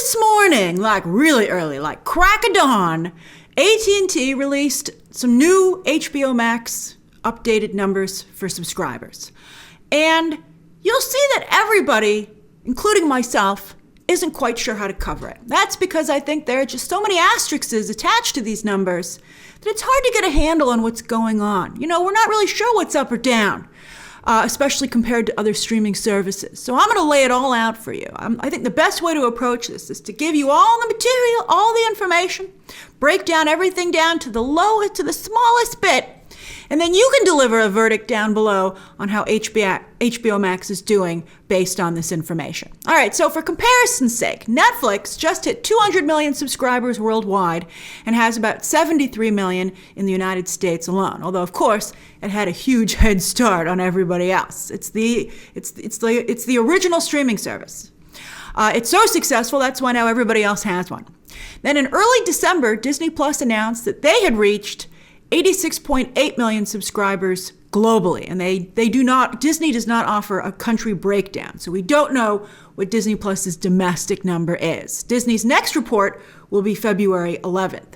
this morning, like really early, like crack of dawn, AT&T released some new HBO Max updated numbers for subscribers. And you'll see that everybody, including myself, isn't quite sure how to cover it. That's because I think there are just so many asterisks attached to these numbers that it's hard to get a handle on what's going on. You know, we're not really sure what's up or down, especially compared to other streaming services. So I'm going to lay it all out for you. I think the best way to approach this is to give you all the material, all the information, break down everything down to the lowest, to the smallest bit, and then you can deliver a verdict down below on how HBO Max is doing based on this information. All right, so for comparison's sake, Netflix just hit 200 million subscribers worldwide and has about 73 million in the United States alone. Although, of course, it had a huge head start on everybody else. It's the original streaming service. It's so successful, that's why now everybody else has one. Then in early December, Disney Plus announced that they had reached 86.8 million subscribers globally, and Disney does not offer a country breakdown, so we don't know what Disney Plus's domestic number is. Disney's next report will be February 11th,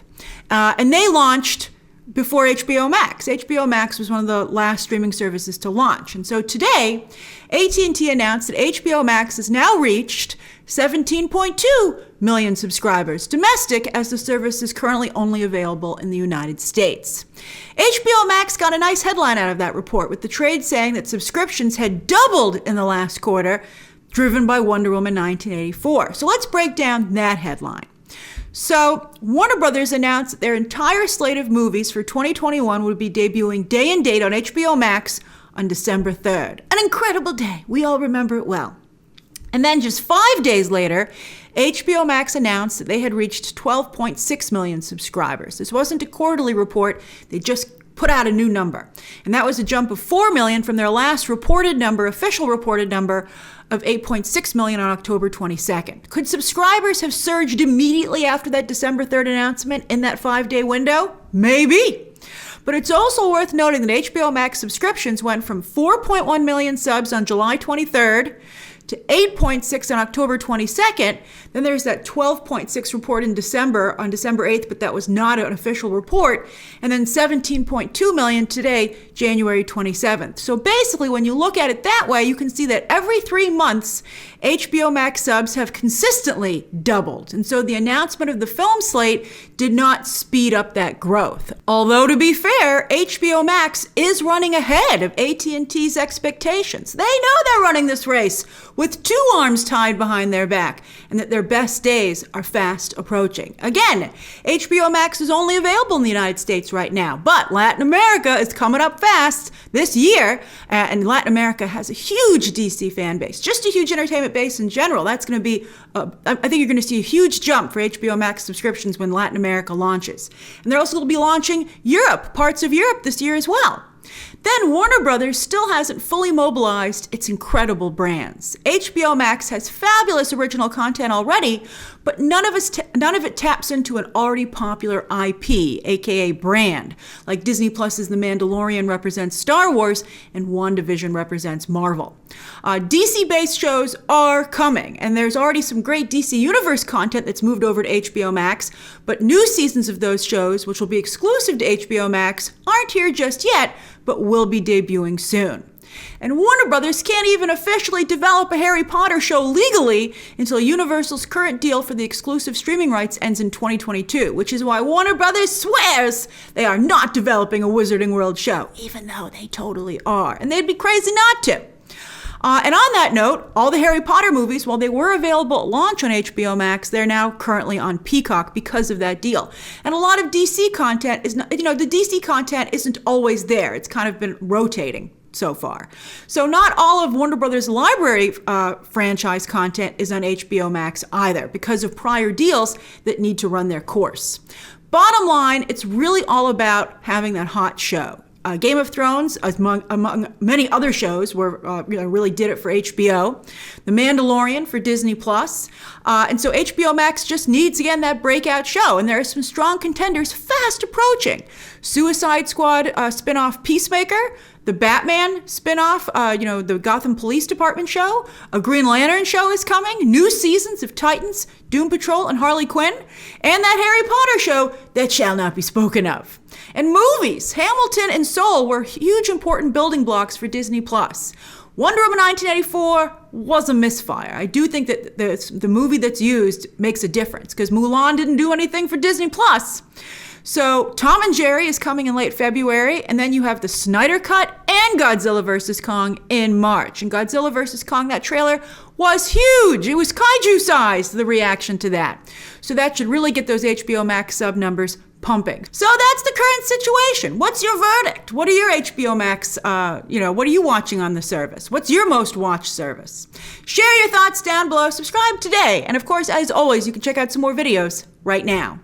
and they launched before HBO Max. HBO Max was one of the last streaming services to launch, and so today, AT&T announced that HBO Max has now reached 17.2 million subscribers domestic, as the service is currently only available in the United States. HBO Max got a nice headline out of that report, with the trade saying that subscriptions had doubled in the last quarter, driven by Wonder Woman 1984. So let's break down that headline. So Warner Brothers announced that their entire slate of movies for 2021 would be debuting day and date on HBO Max on December 3rd. An incredible day. We all remember it well. And then just 5 days later, HBO Max announced that they had reached 12.6 million subscribers. This wasn't a quarterly report. They just put out a new number. And that was a jump of 4 million from their last official reported number of 8.6 million on October 22nd. Could subscribers have surged immediately after that December 3rd announcement in that 5-day window? Maybe. But it's also worth noting that HBO Max subscriptions went from 4.1 million subs on July 23rd to 8.6 on October 22nd. Then there's that 12.6 report on December 8th, but that was not an official report. And then 17.2 million today, January 27th. So basically, when you look at it that way, you can see that every 3 months, HBO Max subs have consistently doubled. And so the announcement of the film slate did not speed up that growth. Although, to be fair, HBO Max is running ahead of AT&T's expectations. They know they're running this race with 2 arms tied behind their back, and that their best days are fast approaching. Again, HBO Max is only available in the United States right now, but Latin America is coming up fast this year, and Latin America has a huge DC fan base, just a huge entertainment base in general. That's going to be, I think you're going to see a huge jump for HBO Max subscriptions when Latin America launches. And they're also going to be launching parts of Europe this year as well. Then Warner Brothers still hasn't fully mobilized its incredible brands. HBO Max has fabulous original content already, but none of it taps into an already popular IP, aka brand, like Disney Plus's The Mandalorian represents Star Wars and WandaVision represents Marvel. DC-based shows are coming, and there's already some great DC Universe content that's moved over to HBO Max, but new seasons of those shows, which will be exclusive to HBO Max, aren't here just yet, but will be debuting soon. And Warner Brothers can't even officially develop a Harry Potter show legally until Universal's current deal for the exclusive streaming rights ends in 2022, which is why Warner Brothers swears they are not developing a Wizarding World show, even though they totally are, and they'd be crazy not to. And on that note, all the Harry Potter movies, while they were available at launch on HBO Max, they're now currently on Peacock because of that deal. And a lot of DC content is not, the DC content isn't always there. It's kind of been rotating so far. So not all of Warner Brothers' library franchise content is on HBO Max either, because of prior deals that need to run their course. Bottom line, it's really all about having that hot show. Game of Thrones, among many other shows, really did it for HBO. The Mandalorian for Disney Plus, and so HBO Max just needs again that breakout show. And there are some strong contenders fast approaching: Suicide Squad spinoff Peacemaker, The Batman spinoff, the Gotham Police Department show. A Green Lantern show is coming. New seasons of Titans, Doom Patrol, and Harley Quinn. And that Harry Potter show that shall not be spoken of. And movies. Hamilton and Soul were huge important building blocks for Disney+. Wonder Woman 1984 was a misfire. I do think that the movie that's used makes a difference because Mulan didn't do anything for Disney+. So Tom and Jerry is coming in late February, and then you have the Snyder Cut and Godzilla vs. Kong in March. And Godzilla vs. Kong, that trailer was huge. It was kaiju-sized, the reaction to that. So that should really get those HBO Max sub numbers pumping. So that's the current situation. What's your verdict? What are your HBO Max, what are you watching on the service? What's your most watched service? Share your thoughts down below. Subscribe today. And of course, as always, you can check out some more videos right now.